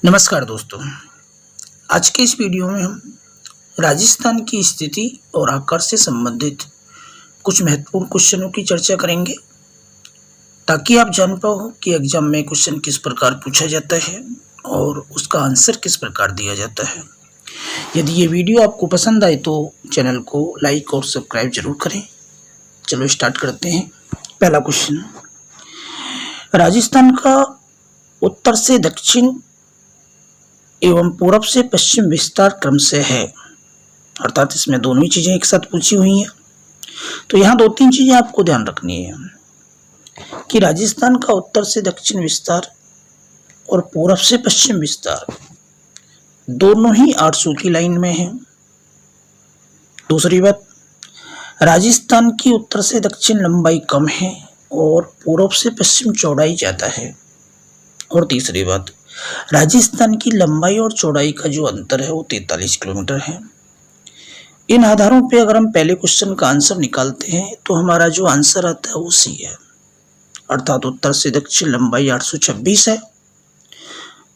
नमस्कार दोस्तों। आज के इस वीडियो में हम राजस्थान की स्थिति और आकार से संबंधित कुछ महत्वपूर्ण क्वेश्चनों की चर्चा करेंगे ताकि आप जान पाओ कि एग्जाम में क्वेश्चन किस प्रकार पूछा जाता है और उसका आंसर किस प्रकार दिया जाता है। यदि ये वीडियो आपको पसंद आए तो चैनल को लाइक और सब्सक्राइब जरूर करें। चलो स्टार्ट करते हैं। पहला क्वेश्चन, राजस्थान का उत्तर से दक्षिण एवं पूरब से पश्चिम विस्तार क्रम से है, अर्थात इसमें दोनों ही चीजें एक साथ पूछी हुई हैं। तो यहाँ दो तीन चीजें आपको ध्यान रखनी है कि राजस्थान का उत्तर से दक्षिण विस्तार और पूरब से पश्चिम विस्तार दोनों ही 800 की लाइन में है। दूसरी बात, राजस्थान की उत्तर से दक्षिण लंबाई कम है और पूरब से पश्चिम चौड़ाई ज्यादा है। और तीसरी बात, राजस्थान की लंबाई और चौड़ाई का जो अंतर है वो 43 किलोमीटर है। इन आधारों पे अगर हम पहले क्वेश्चन का आंसर निकालते हैं तो हमारा जो आंसर आता है वो सी है, अर्थात उत्तर से दक्षिण लंबाई 826 है,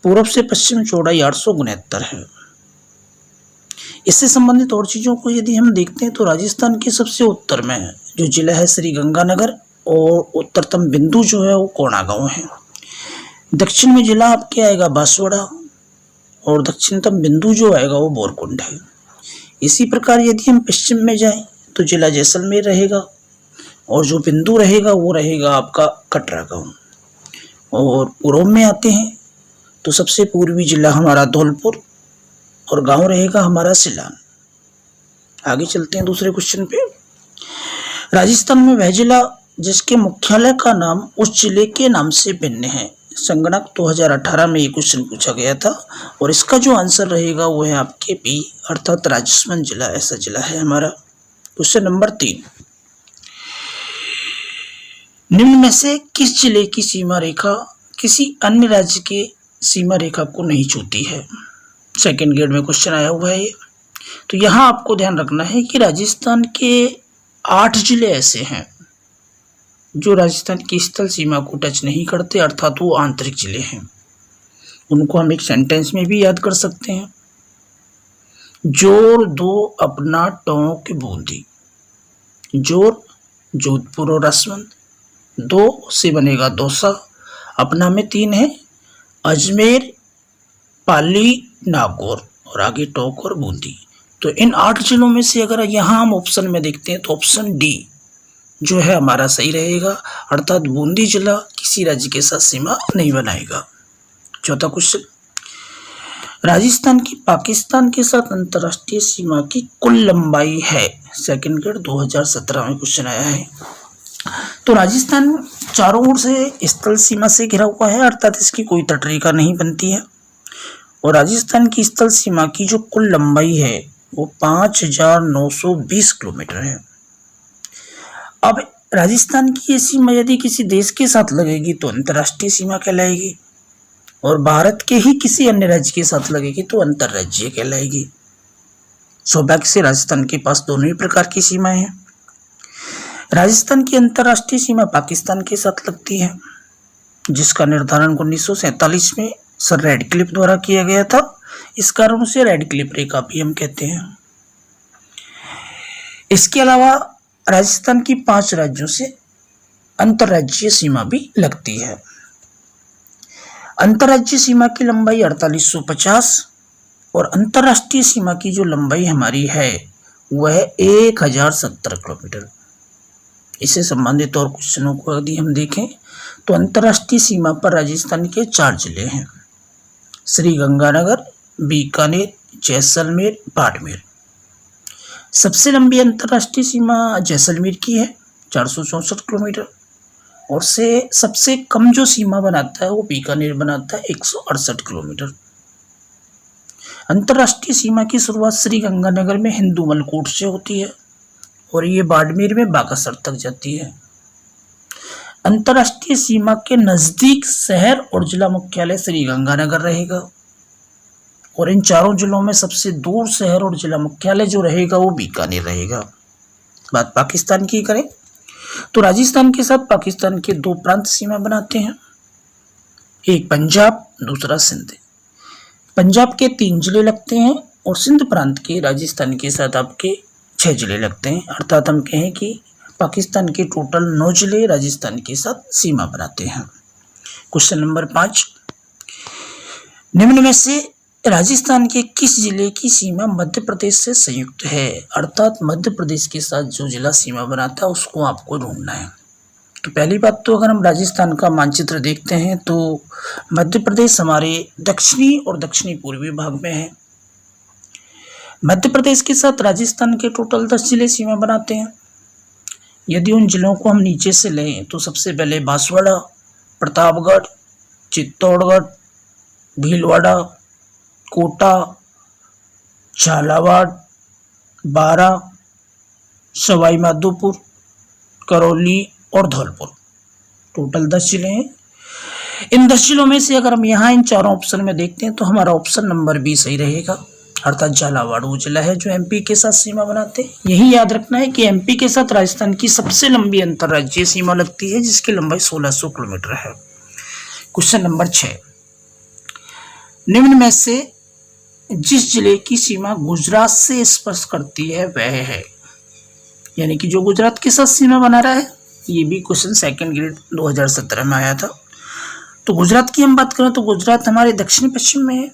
पूरब से पश्चिम चौड़ाई 869 है। इससे संबंधित और चीजों को यदि हम देखते हैं तो राजस्थान के सबसे उत्तर में जो जिला है श्रीगंगानगर और उत्तरतम बिंदु जो है वो कोंडागांव है। दक्षिण में जिला आपके आएगा बांसवाड़ा और दक्षिणतम बिंदु जो आएगा वो बोरकुंड है। इसी प्रकार यदि हम पश्चिम में जाएं तो जिला जैसलमेर रहेगा और जो बिंदु रहेगा वो रहेगा आपका कटरा गांव। और पूर्व में आते हैं तो सबसे पूर्वी जिला हमारा धौलपुर और गांव रहेगा हमारा सिलान। आगे चलते हैं दूसरे क्वेश्चन पे। राजस्थान में वह जिला जिसके मुख्यालय का नाम उस जिले के नाम से भिन्न है। संगणक 2018 में ये क्वेश्चन पूछा गया था और इसका जो आंसर रहेगा वो है आपके बी, अर्थात राजसमंद जिला ऐसा जिला है हमारा। क्वेश्चन नंबर 3, निम्न में से किस जिले की सीमा रेखा किसी अन्य राज्य के सीमा रेखा को नहीं छूती है। सेकंड ग्रेड में क्वेश्चन आया हुआ है ये। तो यहाँ आपको ध्यान रखना है कि राजस्थान के 8 जिले ऐसे हैं जो राजस्थान की स्थल सीमा को टच नहीं करते, अर्थात वो आंतरिक जिले हैं। उनको हम एक सेंटेंस में भी याद कर सकते हैं। जोर दो अपना टोंक बूंदी। जोर जोधपुर और राजसमंद, दो से बनेगा दौसा, अपना में 3 है अजमेर, पाली, नागौर और आगे टोंक और बूंदी। तो इन 8 जिलों में से अगर यहाँ हम ऑप्शन में देखते हैं तो ऑप्शन डी जो है हमारा सही रहेगा, अर्थात बूंदी जिला किसी राज्य के साथ सीमा नहीं बनाएगा। चौथा क्वेश्चन, राजस्थान की पाकिस्तान के साथ अंतर्राष्ट्रीय सीमा की कुल लंबाई है। सेकंड ग्रेड 2017 में क्वेश्चन आया है। तो राजस्थान चारों ओर से स्थल सीमा से घिरा हुआ है, अर्थात इसकी कोई तटरेखा नहीं बनती है। और राजस्थान की स्थल सीमा की जो कुल लंबाई है वो 5920 किलोमीटर है। अब राजस्थान की ये सीमा यदि किसी देश के साथ लगेगी तो अंतर्राष्ट्रीय सीमा कहलाएगी और भारत के ही किसी अन्य राज्य के साथ लगेगी तो अंतर्राज्यीय कहलाएगी। सौभाग्य से राजस्थान के पास दोनों ही प्रकार की सीमाएं हैं। राजस्थान की अंतर्राष्ट्रीय सीमा पाकिस्तान के साथ लगती है, जिसका निर्धारण 1947 में सर रेडक्लिफ द्वारा किया गया था। इस कारण उसे रेडक्लिफ रेखा भी हम कहते हैं। इसके अलावा राजस्थान की 5 राज्यों से अंतर्राज्यीय सीमा भी लगती है। अंतर्राज्यीय सीमा की लंबाई 4850 और अंतर्राष्ट्रीय सीमा की जो लंबाई हमारी है वह 1070 किलोमीटर। इससे संबंधित और क्वेश्चनों को यदि हम देखें तो अंतर्राष्ट्रीय सीमा पर राजस्थान के 4 जिले हैं, श्रीगंगानगर, बीकानेर, जैसलमेर, बाड़मेर। सबसे लंबी अंतर्राष्ट्रीय सीमा जैसलमेर की है 464 किलोमीटर और से सबसे कम जो सीमा बनाता है वो बीकानेर बनाता है 168 किलोमीटर। अंतर्राष्ट्रीय सीमा की शुरुआत श्रीगंगानगर में हिंदूमलकोट से होती है और ये बाड़मेर में बागासर तक जाती है। अंतर्राष्ट्रीय सीमा के नजदीक शहर और जिला मुख्यालय श्रीगंगानगर रहेगा और इन चारों जिलों में सबसे दूर शहर और जिला मुख्यालय जो रहेगा वो बीकानेर रहेगा। बात पाकिस्तान की करें तो राजस्थान के साथ पाकिस्तान के 2 प्रांत सीमा बनाते हैं, एक पंजाब दूसरा सिंध। पंजाब के 3 जिले लगते हैं और सिंध प्रांत के राजस्थान के साथ आपके 6 जिले लगते हैं। अर्थात हम कहें कि पाकिस्तान के टोटल 9 जिले राजस्थान के साथ सीमा बनाते हैं। क्वेश्चन नंबर 5, निम्न में से राजस्थान के किस जिले की सीमा मध्य प्रदेश से संयुक्त है? अर्थात मध्य प्रदेश के साथ जो जिला सीमा बनाता है उसको आपको ढूंढना है। तो पहली बात तो अगर हम राजस्थान का मानचित्र देखते हैं तो मध्य प्रदेश हमारे दक्षिणी और दक्षिणी पूर्वी भाग में है। मध्य प्रदेश के साथ राजस्थान के टोटल 10 जिले सीमा बनाते हैं। यदि उन जिलों को हम नीचे से लें तो सबसे पहले बांसवाड़ा, प्रतापगढ़, चित्तौड़गढ़, भीलवाड़ा, कोटा, झालावाड़, बारां, सवाई माधोपुर, करौली और धौलपुर, टोटल 10 जिले हैं। इन 10 जिलों में से अगर हम यहाँ इन चारों ऑप्शन में देखते हैं तो हमारा ऑप्शन नंबर बी सही रहेगा। अर्थात झालावाड़ वो जिला है जो एमपी के साथ सीमा बनाते हैं। यही याद रखना है कि एमपी के साथ राजस्थान की सबसे लंबी अंतर्राज्यीय सीमा लगती है जिसकी लंबाई 1600 किलोमीटर है। क्वेश्चन नंबर 6, निम्न में से जिस जिले की सीमा गुजरात से स्पर्श करती है वह है, यानी कि जो गुजरात के साथ सीमा बना रहा है। ये भी क्वेश्चन सेकंड ग्रेड 2017 में आया था। तो गुजरात की हम बात करें तो गुजरात हमारे दक्षिण पश्चिम में है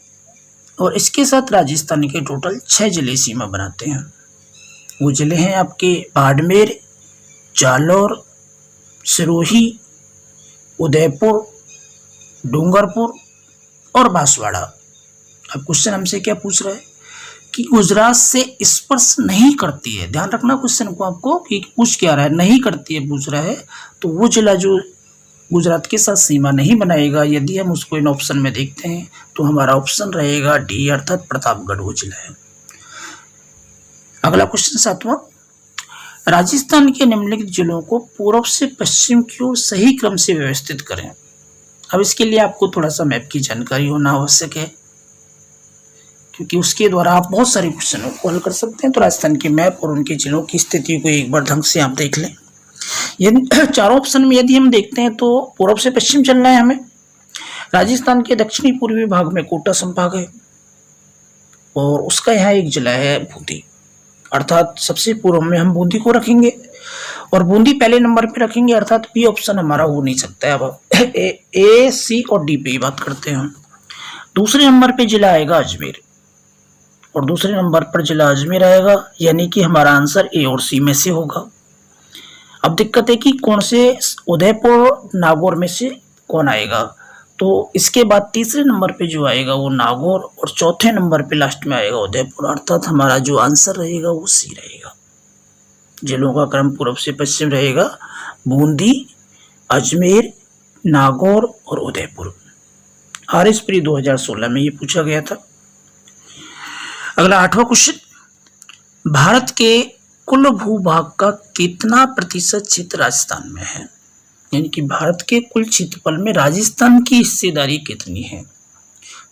और इसके साथ राजस्थान के टोटल 6 जिले सीमा बनाते हैं। वो जिले हैं आपके बाड़मेर, जालौर, सिरोही, उदयपुर, डूंगरपुर और बांसवाड़ा। अब क्वेश्चन हमसे क्या पूछ रहा है कि गुजरात से स्पर्श नहीं करती है। ध्यान रखना क्वेश्चन को आपको कि पूछ क्या रहा है, नहीं करती है पूछ रहा है। तो वो जिला जो गुजरात के साथ सीमा नहीं बनाएगा, यदि हम उसको इन ऑप्शन में देखते हैं तो हमारा ऑप्शन रहेगा डी, अर्थात प्रतापगढ़ वो जिला है। अगला क्वेश्चन 7वां, राजस्थान के निम्नलिखित जिलों को पूर्व से पश्चिम की ओर सही क्रम से व्यवस्थित करें। अब इसके लिए आपको थोड़ा सा मैप की जानकारी होना आवश्यक है क्योंकि उसके द्वारा आप बहुत सारे क्वेश्चनों को हल कर सकते हैं। तो राजस्थान के मैप और उनके जिलों की स्थिति को एक बार ढंग से आप देख लें। यदि चारों ऑप्शन में यदि हम देखते हैं तो पूर्व से पश्चिम चलना है हमें। राजस्थान के दक्षिणी पूर्वी भाग में कोटा संभाग है और उसका यहाँ एक जिला है बूंदी, अर्थात सबसे पूर्व में हम बूंदी को रखेंगे और बूंदी पहले नंबर पे रखेंगे, अर्थात बी ऑप्शन हमारा हो नहीं सकता है। अब ए, सी और डी पे बात करते हैं हम। दूसरे नंबर पे जिला आएगा अजमेर और दूसरे नंबर पर जिला अजमेर आएगा, यानी कि हमारा आंसर ए और सी में से होगा। अब दिक्कत है कि कौन से उदयपुर नागौर में से कौन आएगा। तो इसके बाद तीसरे नंबर पे जो आएगा वो नागौर और चौथे नंबर पे लास्ट में आएगा उदयपुर, अर्थात हमारा जो आंसर रहेगा वो सी रहेगा। जिलों का क्रम पूर्व से पश्चिम रहेगा बूंदी, अजमेर, नागौर और उदयपुर। RS प्री 2016 में ये पूछा गया था। अगला 8वां क्वेश्चन, भारत के कुल भूभाग का कितना प्रतिशत क्षेत्र राजस्थान में है, यानी कि भारत के कुल क्षेत्रफल में राजस्थान की हिस्सेदारी कितनी है।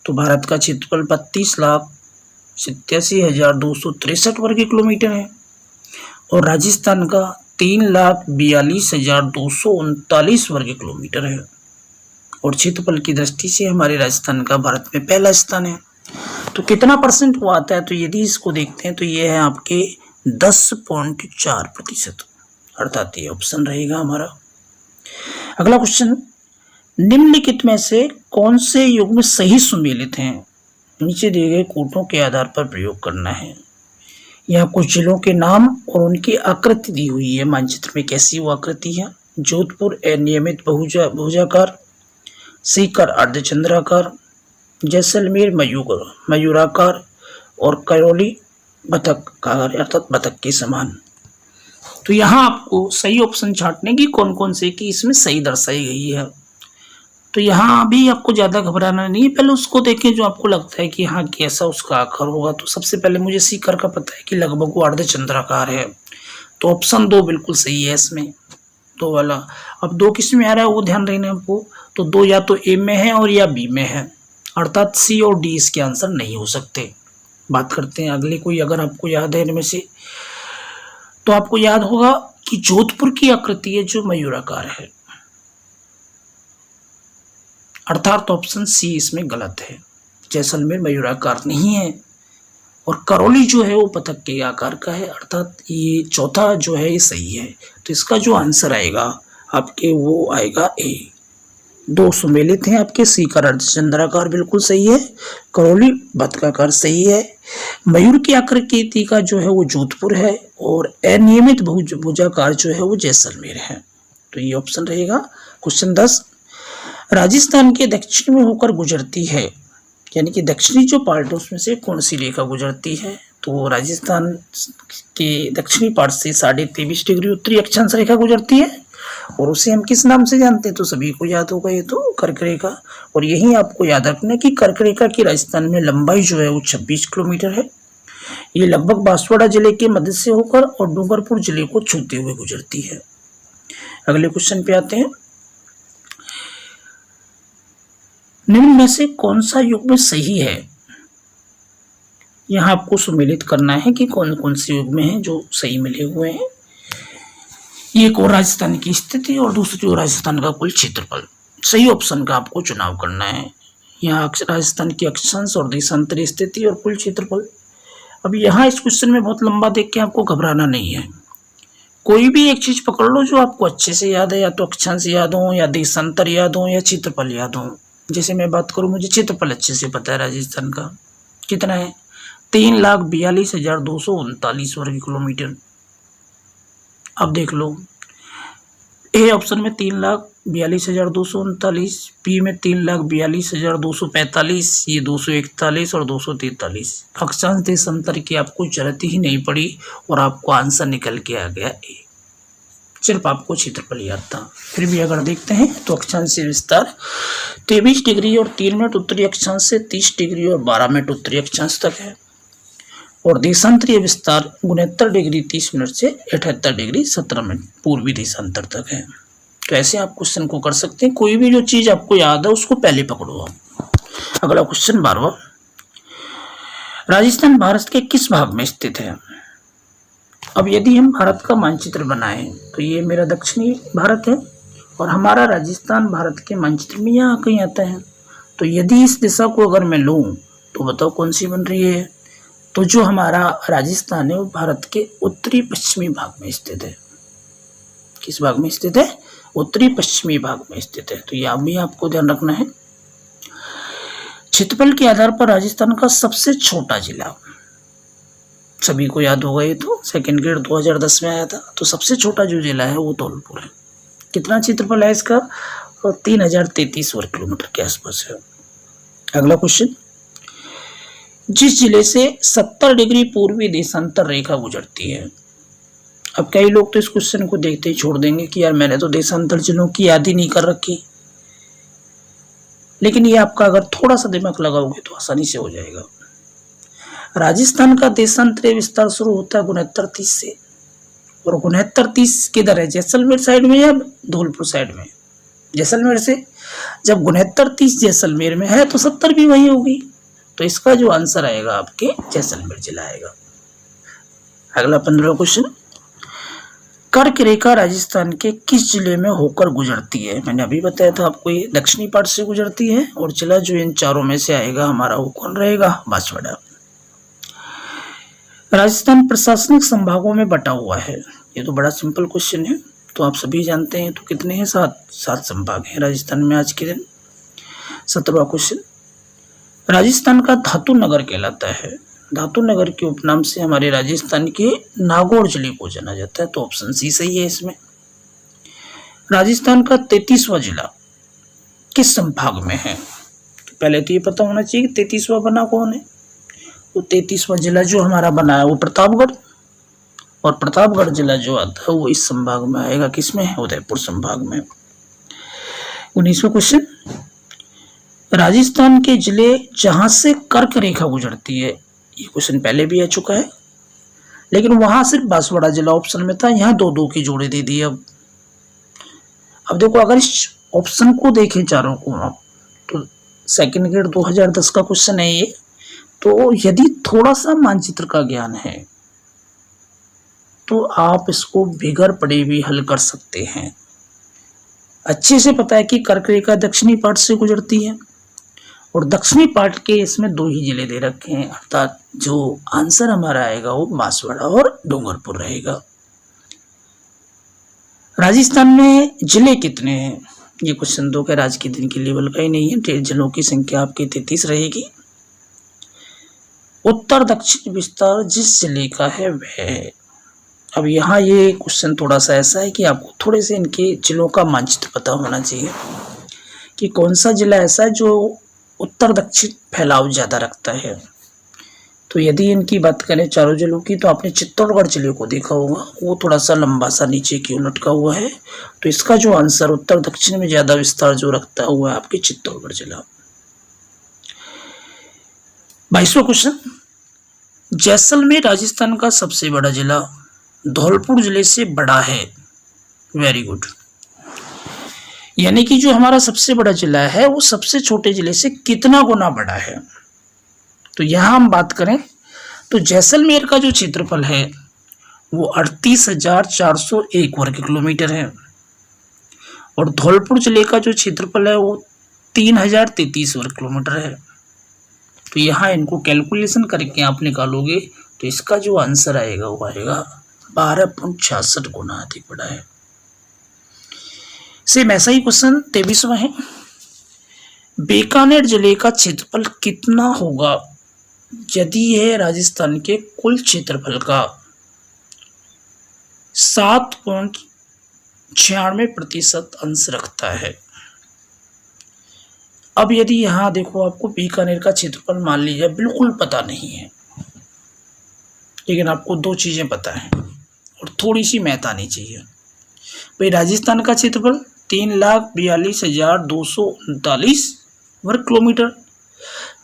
तो भारत का क्षेत्रफल 32,87,263 वर्ग किलोमीटर है और राजस्थान का 3,42,239 वर्ग किलोमीटर है और क्षेत्रफल की दृष्टि से हमारे राजस्थान का भारत में पहला स्थान है। तो कितना परसेंट वो आता है, तो यदि इसको देखते हैं तो ये है आपके 10.4%, अर्थात ये ऑप्शन रहेगा हमारा। अगला क्वेश्चन, निम्नलिखित में से कौन से युग्म सही सुमेलित हैं, नीचे दिए गए कोटों के आधार पर प्रयोग करना है। यहाँ कुछ जिलों के नाम और उनकी आकृति दी हुई है मानचित्र में, कैसी वो आकृति है। जोधपुर अनियमित भुजाकार, सीकर अर्धचंद्राकार, जैसलमेर मयूराकार और करौली बतखाकार, अर्थात बतख के समान। तो यहाँ आपको सही ऑप्शन छांटने की कौन कौन से की इसमें सही दर्शाई गई है। तो यहाँ अभी आपको ज़्यादा घबराना नहीं है, पहले उसको देखें जो आपको लगता है कि हाँ कैसा उसका आकार होगा। तो सबसे पहले मुझे सीकर का पता है कि लगभग वो अर्धचंद्राकार है, तो ऑप्शन 2 बिल्कुल सही है इसमें, 2 वाला। अब 2 किस में आ रहा है वो ध्यान रखना आपको। तो 2 या तो ए में है और या बी में है, अर्थात सी और डी इसके आंसर नहीं हो सकते। बात करते हैं अगले कोई, अगर आपको याद है इनमें से, तो आपको याद होगा कि जोधपुर की आकृति है जो मयूराकार है, अर्थात ऑप्शन सी इसमें गलत है। जैसलमेर मयूराकार नहीं है। और करौली जो है वो पतंग के आकार का है, अर्थात ये चौथा जो है ये सही है। तो इसका जो आंसर आएगा आपके वो आएगा ए। दो सुमेलित हैं आपके, सी का अर्धचंद्राकार बिल्कुल सही है, करौली बतकाकार सही है, मयूर की आकृति का जो है वो जोधपुर है, और अनियमित भुजाकार जो है वो जैसलमेर है। तो ये ऑप्शन रहेगा। क्वेश्चन 10, राजस्थान के दक्षिण में होकर गुजरती है, यानी कि दक्षिणी जो पार्ट है उसमें से कौन सी रेखा गुजरती है? तो राजस्थान के दक्षिणी पार्ट से 23.5 डिग्री उत्तरी अक्षांश रेखा गुजरती है, और उसे हम किस नाम से जानते हैं? तो सभी को याद होगा, ये तो कर्क रेखा। और यही आपको याद रखना है कि कर्क रेखा की राजस्थान में लंबाई जो है वो 26 किलोमीटर है। ये लगभग बांसवाड़ा जिले के मध्य से होकर और डूंगरपुर जिले को छूते हुए गुजरती है। अगले क्वेश्चन पे आते हैं। निम्न में से कौन सा युग्म सही है? यहाँ आपको सुमेलित करना है कि कौन कौन से युग्म हैं जो सही मिले हुए हैं। एक और राजस्थान की स्थिति और दूसरी ओर राजस्थान का कुल क्षेत्रफल। सही ऑप्शन का आपको चुनाव करना है। यहाँ राजस्थान की अक्षांश और देशांतरीय स्थिति और कुल क्षेत्रफल। अब यहाँ इस क्वेश्चन में बहुत लंबा देख के आपको घबराना नहीं है। कोई भी एक चीज पकड़ लो जो आपको अच्छे से याद है, या तो अक्षांश याद हो, या देशांतर याद हो, या क्षेत्रफल याद हो। जैसे मैं बात करूं, मुझे क्षेत्रफल अच्छे से पता है राजस्थान का, कितना है? 3,42,239 वर्ग किलोमीटर। अब देख लो, ए ऑप्शन में 3,42,239, बी में 3,42,245, ये 241 और 243। अक्षांश देशांतर की आपको जरूरत ही नहीं पड़ी और आपको आंसर निकल के आ गया ए। सिर्फ आपको क्षेत्रफल याद था। फिर भी अगर देखते हैं तो अक्षांश से विस्तार 23 डिग्री और 3 मिनट उत्तरी अक्षांश से 30 डिग्री और 12 मिनट उत्तरी अक्षांश तक है, और देशांतरीय विस्तार 69 डिग्री 30 मिनट से 78 डिग्री 17 मिनट पूर्वी देशांतर तक है। तो ऐसे आप क्वेश्चन को कर सकते हैं। कोई भी जो चीज आपको याद है उसको पहले पकड़ो आप। अगला क्वेश्चन 12वां, राजस्थान भारत के किस भाग में स्थित है? अब यदि हम भारत का मानचित्र बनाएं तो ये मेरा दक्षिणी भारत है, और हमारा राजस्थान भारत के मानचित्र में यहाँ कहीं आता है। तो यदि इस दिशा को अगर मैं लूँ तो बताओ कौन सी बन रही है? तो जो हमारा राजस्थान है वो भारत के उत्तरी पश्चिमी भाग में स्थित है। किस भाग में स्थित है? उत्तरी पश्चिमी भाग में स्थित है। तो यह भी आपको ध्यान रखना है। क्षेत्रफल के आधार पर राजस्थान का सबसे छोटा जिला, सभी को याद होगा, ये तो सेकंड ग्रेड 2010 में आया था। तो सबसे छोटा जो जिला है वो धौलपुर है। कितना क्षेत्रफल है इसका? 3033 वर्ग किलोमीटर के आसपास है। अगला क्वेश्चन, जिस जिले से 70 डिग्री पूर्वी देशांतर रेखा गुजरती है। अब कई लोग तो इस क्वेश्चन को देखते ही छोड़ देंगे कि यार मैंने तो देशांतर जिलों की याद ही नहीं कर रखी, लेकिन ये आपका अगर थोड़ा सा दिमाग लगाओगे तो आसानी से हो जाएगा। राजस्थान का देशांतरीय विस्तार शुरू होता है 6930 से, और 6930 किधर है? जैसलमेर साइड में या धौलपुर साइड में? जैसलमेर से। जब 6930 जैसलमेर में है तो 70 भी वही होगी। तो इसका जो आंसर आएगा आपके जैसलमेर जिला आएगा। अगला 15वां क्वेश्चन, कर्क रेखा राजस्थान के किस जिले में होकर गुजरती है? मैंने अभी बताया था आपको, ये दक्षिणी पार्ट से गुजरती है, और जिला जो इन चारों में से आएगा हमारा वो कौन रहेगा? बांसवाड़ा। राजस्थान प्रशासनिक संभागों में बटा हुआ है। ये तो बड़ा सिंपल क्वेश्चन है, तो आप सभी जानते हैं। तो कितने हैं? 7 संभाग हैं राजस्थान में आज के दिन। 17वां क्वेश्चन, राजस्थान का धातु नगर कहलाता है। धातु नगर के उपनाम से हमारे राजस्थान के नागौर जिले को जाना जाता है। तो ऑप्शन सी सही है इसमें। राजस्थान का 33वां जिला किस संभाग में है? तो पहले तो ये पता होना चाहिए कि 33वां बना कौन है। तो 33वां जिला जो हमारा बना है वो प्रतापगढ़, और प्रतापगढ़ जिला जो आता है वो इस संभाग में आएगा। किसमें है? उदयपुर संभाग में। 19वां क्वेश्चन, राजस्थान के जिले जहां से कर्क रेखा गुजरती है, ये क्वेश्चन पहले भी आ चुका है, लेकिन वहां सिर्फ बांसवाड़ा जिला ऑप्शन में था, यहाँ 2-2 की जोड़े दे दी। अब देखो, अगर इस ऑप्शन को देखें चारों को आप, तो सेकंड ग्रेड 2010 का क्वेश्चन है ये। तो यदि थोड़ा सा मानचित्र का ज्ञान है तो आप इसको बिगड़ पड़े भी हल कर सकते हैं। अच्छे से पता है कि कर्क रेखा दक्षिणी पार्ट से गुजरती है, और दक्षिणी पार्ट के इसमें 2 ही जिले दे रखे हैं, अर्थात जो आंसर हमारा आएगा वो बांसवाड़ा और डूंगरपुर रहेगा। राजस्थान में जिले कितने हैं? ये क्वेश्चन तो खैर आज के दिन के लेवल का ही नहीं है। जिलों की संख्या आपकी 33 रहेगी। उत्तर दक्षिण विस्तार जिस जिले का है वह। अब यहाँ ये क्वेश्चन थोड़ा सा ऐसा है कि आपको थोड़े से इनके जिलों का मानचित्र पता होना चाहिए कि कौन सा जिला ऐसा है जो उत्तर दक्षिण फैलाव ज़्यादा रखता है। तो यदि इनकी बात करें चारों जिलों की, तो आपने चित्तौड़गढ़ जिले को देखा होगा, वो थोड़ा सा लंबा सा नीचे की ओर लटका हुआ है। तो इसका जो आंसर उत्तर दक्षिण में ज़्यादा विस्तार जो रखता हुआ है आपके चित्तौड़गढ़ जिला। 22वां क्वेश्चन, जैसलमेर राजस्थान का सबसे बड़ा जिला धौलपुर जिले से बड़ा है। Very good. यानी कि जो हमारा सबसे बड़ा जिला है वो सबसे छोटे जिले से कितना गुना बड़ा है। तो यहां हम बात करें तो जैसलमेर का जो क्षेत्रफल है वो 38,401 वर्ग किलोमीटर है और धौलपुर जिले का जो क्षेत्रफल है वो 3,033 वर्ग किलोमीटर है। तो यहाँ इनको कैलकुलेशन करके आप निकालोगे तो इसका जो आंसर आएगा वो आएगा 12.66 गुना अधिक बड़ा है। सेम ऐसा ही क्वेश्चन 23वां है, बीकानेर जिले का क्षेत्रफल कितना होगा यदि यह राजस्थान के कुल क्षेत्रफल का 7.96% अंश रखता है। अब यदि यहां देखो आपको बीकानेर का क्षेत्रफल मान लीजिए बिल्कुल पता नहीं है, लेकिन आपको 2 चीजें पता है और थोड़ी सी मैथ आनी चाहिए। भाई राजस्थान का क्षेत्रफल 3,42,239 वर्ग किलोमीटर,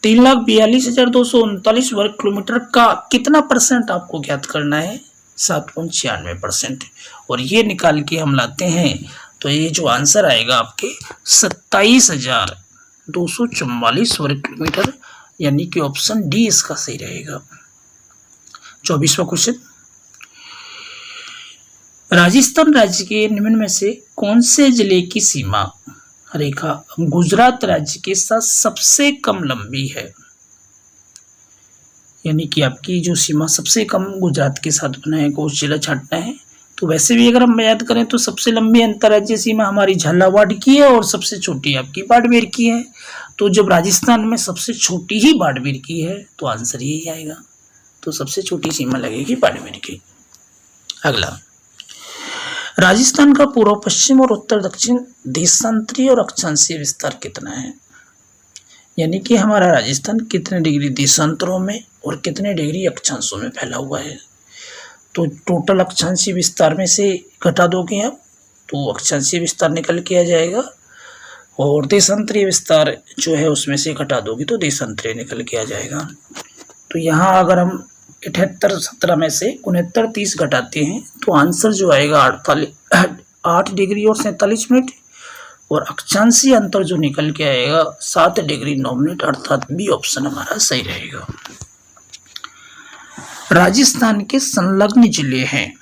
3,42,239 वर्ग किलोमीटर का कितना परसेंट आपको ज्ञात करना है? 7.96%। और ये निकाल के हम लाते हैं तो ये जो आंसर आएगा आपके 27,244 वर्ग किलोमीटर, यानी कि ऑप्शन डी इसका सही रहेगा। 24वां क्वेश्चन, राजस्थान राज्य के निम्न में से कौन से जिले की सीमा रेखा गुजरात राज्य के साथ सबसे कम लंबी है? यानी कि आपकी जो सीमा सबसे कम गुजरात के साथ बनाएगा उस जिला छांटना है। तो वैसे भी अगर हम याद करें तो सबसे लंबी अंतर्राज्यीय सीमा हमारी झालावाड़ की है और सबसे छोटी आपकी बाड़मेर की है। तो जब राजस्थान में सबसे छोटी ही बाड़मेर की है तो आंसर यही आएगा। तो सबसे छोटी सीमा लगेगी बाड़मेर की। अगला, राजस्थान का पूर्व पश्चिम और उत्तर दक्षिण देशांतरीय और अक्षांशीय विस्तार कितना है? यानी कि हमारा राजस्थान कितने डिग्री देशांतरों में और कितने डिग्री अक्षांशों में फैला हुआ है। तो टोटल अक्षांशीय विस्तार में से घटा दोगे आप तो अक्षांशीय विस्तार निकल के आ जाएगा और देशांतरीय विस्तार जो है उसमें से घटा दोगे तो देशांतरीय निकल के आ जाएगा। तो यहाँ अगर हम 78 17 में से 69 30 घटाते हैं तो आंसर जो आएगा 8 डिग्री और 47 मिनट और अक्षांशीय अंतर जो निकल के आएगा 7 डिग्री 9 मिनट, अर्थात बी ऑप्शन हमारा सही रहेगा। राजस्थान के संलग्न जिले हैं,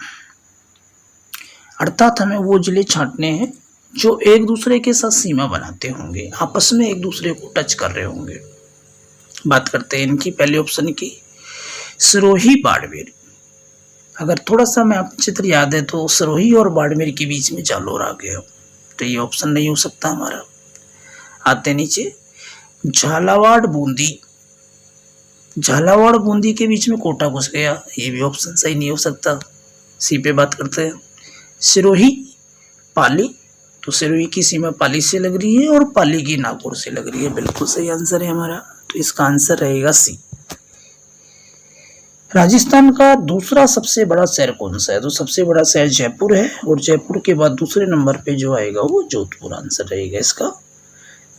अर्थात हमें वो जिले छांटने हैं जो एक दूसरे के साथ सीमा बनाते होंगे, आपस में एक दूसरे को टच कर रहे होंगे। बात करते हैं इनकी पहले ऑप्शन की, सिरोही बाड़मेर। अगर थोड़ा सा मैं आपको चित्र याद है तो सिरोही और बाड़मेर के बीच में जालोर आ गया, तो ये ऑप्शन नहीं हो सकता हमारा। आते नीचे, झालावाड़ बूंदी, झालावाड़ बूंदी के बीच में कोटा घुस गया, ये भी ऑप्शन सही नहीं हो सकता। सी पे बात करते हैं, सिरोही पाली, तो सिरोही की सीमा पाली से लग रही है और पाली की नागौर से लग रही है, बिल्कुल सही आंसर है हमारा। तो इसका आंसर रहेगा सी। राजस्थान का दूसरा सबसे बड़ा शहर कौन सा है? तो सबसे बड़ा शहर जयपुर है और जयपुर के बाद दूसरे नंबर पे जो आएगा वो जोधपुर आंसर रहेगा इसका।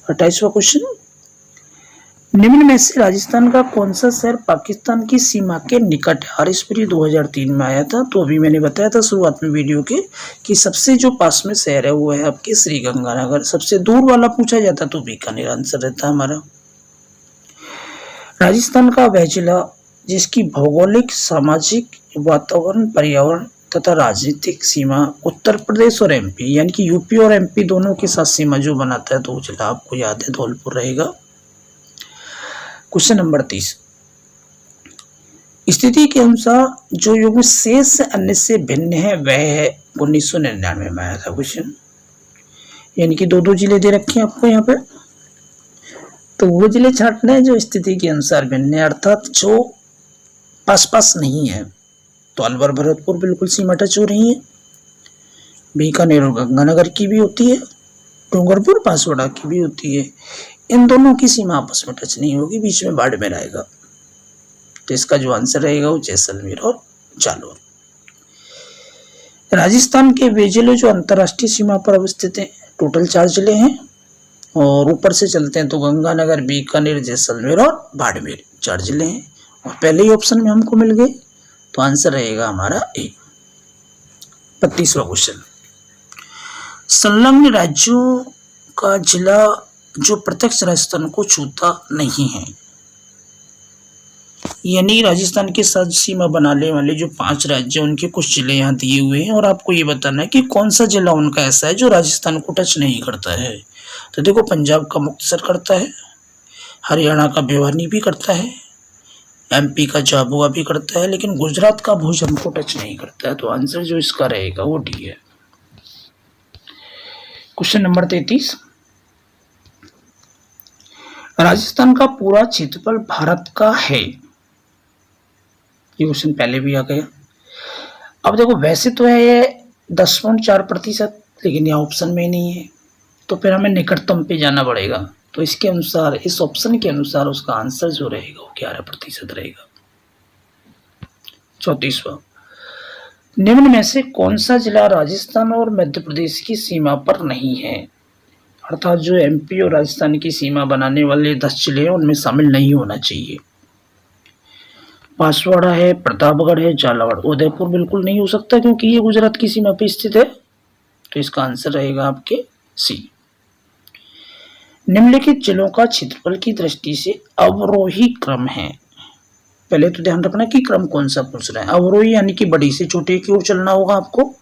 28वां क्वेश्चन, निम्न में से राजस्थान का कौन सा शहर पाकिस्तान की सीमा के निकट है? RSPD 2003 में आया था। तो अभी मैंने बताया था शुरुआत में वीडियो के कि सबसे जो पास में शहर है वो है आपके श्रीगंगानगर, सबसे दूर वाला पूछा जाता तो बीकानेर आंसर रहता हमारा। राजस्थान का वह जिला जिसकी भौगोलिक, सामाजिक, वातावरण, पर्यावरण तथा राजनीतिक सीमा उत्तर प्रदेश और MP यानी कि UP और MP दोनों के साथ सीमा जो बनाता है तो वो जिला आपको याद है धौलपुर रहेगा। क्वेश्चन नंबर 30, स्थिति के अनुसार जो युग्म शेष अन्य से भिन्न है वह है 1999 में आया था क्वेश्चन। यानी कि दो जिले दे रखे हैं आपको यहाँ पे, तो वो जिले छांटने हैं जो स्थिति के अनुसार भिन्न है, अर्थात जो पास पास नहीं है। तो अलवर भरतपुर बिल्कुल सीमा टच हो रही है, बीकानेर और गंगानगर की भी होती है, डूंगरपुर बांसवाड़ा की भी होती है। इन दोनों की सीमा आपस में टच नहीं होगी, बीच में बाड़मेर आएगा। तो इसका जो आंसर रहेगा वो जैसलमेर और जालौर। राजस्थान के वे जिले जो अंतर्राष्ट्रीय सीमा पर अवस्थित हैं, टोटल 4 जिले हैं, और ऊपर से चलते हैं तो गंगानगर, बीकानेर, जैसलमेर और बाड़मेर 4 जिले हैं, और पहले ही ऑप्शन में हमको मिल गए। तो आंसर रहेगा हमारा ए। 32वां क्वेश्चन, संलग्न राज्यों का जिला जो प्रत्यक्ष राजस्थान को छूता नहीं है, यानी राजस्थान के साथ सीमा बनाने वाले जो 5 राज्य उनके कुछ जिले यहाँ दिए हुए हैं, और आपको ये बताना है कि कौन सा जिला उनका ऐसा है जो राजस्थान को टच नहीं करता है। तो देखो, पंजाब का मुक्तसर करता है, हरियाणा का भिवानी भी करता है, एमपी का झाबुआ भी करता है, लेकिन गुजरात का भुज हमको टच नहीं करता है। तो आंसर जो इसका रहेगा वो डी है। क्वेश्चन नंबर 33, राजस्थान का पूरा क्षेत्रफल भारत का है। ये क्वेश्चन पहले भी आ गया। अब देखो, वैसे तो है ये 10.4%, लेकिन यह ऑप्शन में नहीं है, तो फिर हमें निकटतम पे जाना पड़ेगा। तो इसके अनुसार, इस ऑप्शन के अनुसार उसका आंसर जो रहेगा वो 11% रहेगा। 34वां, निम्न में से कौन सा जिला राजस्थान और मध्य प्रदेश की सीमा पर नहीं है, अर्थात जो एमपी और राजस्थान की सीमा बनाने वाले 10 जिले हैं उनमें शामिल नहीं होना चाहिए। बांसवाड़ा है, प्रतापगढ़ है, झालावाड़। उदयपुर बिल्कुल नहीं हो सकता क्योंकि ये गुजरात की सीमा पर स्थित है। तो इसका आंसर रहेगा आपके सी। निम्नलिखित जिलों का क्षेत्रफल की दृष्टि से अवरोही क्रम है। पहले तो ध्यान रखना कि क्रम कौन सा पूछ रहा है। अवरोही यानी कि बड़ी से छोटे की ओर चलना होगा आपको,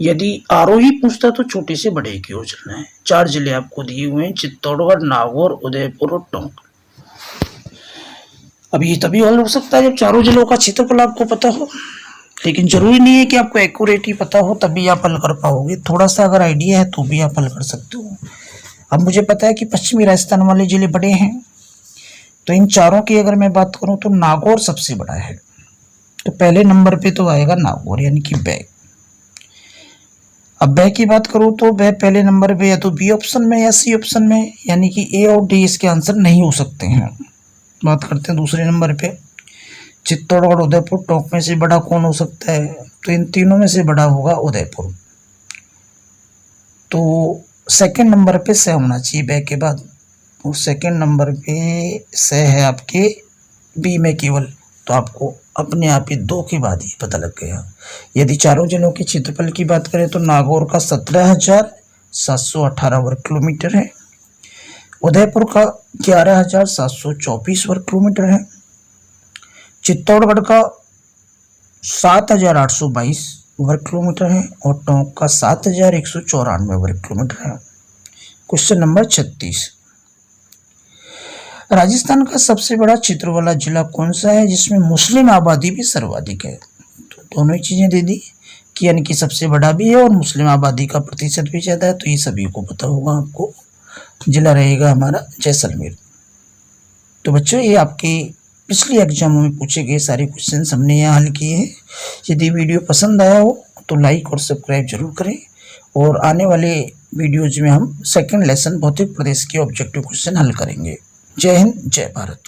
यदि आरोही पूछता तो छोटे से बड़े की ओर चलना है। 4 जिले आपको दिए हुए हैं, चित्तौड़गढ़, नागौर, उदयपुर और टोंक। अब ये तभी हल हो सकता है जब चारों जिलों का क्षेत्रफल आपको पता हो, लेकिन जरूरी नहीं है कि आपको एक्यूरेट ही पता हो तभी आप हल कर पाओगे। थोड़ा सा अगर आइडिया है तो भी आप हल कर सकते हो। अब मुझे पता है कि पश्चिमी राजस्थान वाले जिले बड़े हैं, तो इन चारों की अगर मैं बात करूं तो नागौर सबसे बड़ा है। तो पहले नंबर पे तो आएगा नागौर, यानी कि बै। अब बै की बात करूं तो बै पहले नंबर पे या तो बी ऑप्शन में या सी ऑप्शन में, यानी कि ए और डी इसके आंसर नहीं हो सकते हैं। बात करते हैं दूसरे नंबर पे, चित्तौड़गढ़, उदयपुर, टोंक में से बड़ा कौन हो सकता है? तो इन तीनों में से बड़ा होगा उदयपुर। तो सेकंड नंबर पे से होना चाहिए बै के बाद, और सेकंड नंबर पे से है आपके बी में केवल। तो आपको अपने आप ही 2 के बाद ही पता लग गया। यदि चारों जिलों के क्षेत्रफल की बात करें तो नागौर का 17,718 वर्ग किलोमीटर है, उदयपुर का 11,724 वर्ग किलोमीटर है, चित्तौड़गढ़ का 7,822 वर्ग किलोमीटर है, और टोंक का 7,194 वर्ग किलोमीटर है। क्वेश्चन नंबर 36, राजस्थान का सबसे बड़ा क्षेत्र वाला जिला कौन सा है जिसमें मुस्लिम आबादी भी सर्वाधिक है? तो दोनों ही चीजें दे दी कि यानी कि सबसे बड़ा भी है और मुस्लिम आबादी का प्रतिशत भी ज्यादा है, तो ये सभी को पता होगा आपको। जिला रहेगा हमारा जैसलमेर। तो बच्चों, ये आपके पिछले एग्जामों में पूछे गए सारे क्वेश्चन हमने यहाँ हल किए हैं। यदि वीडियो पसंद आया हो तो लाइक और सब्सक्राइब जरूर करें, और आने वाले वीडियोज में हम सेकंड लेसन भौतिक प्रदेश के ऑब्जेक्टिव क्वेश्चन हल करेंगे। जय हिंद, जय भारत।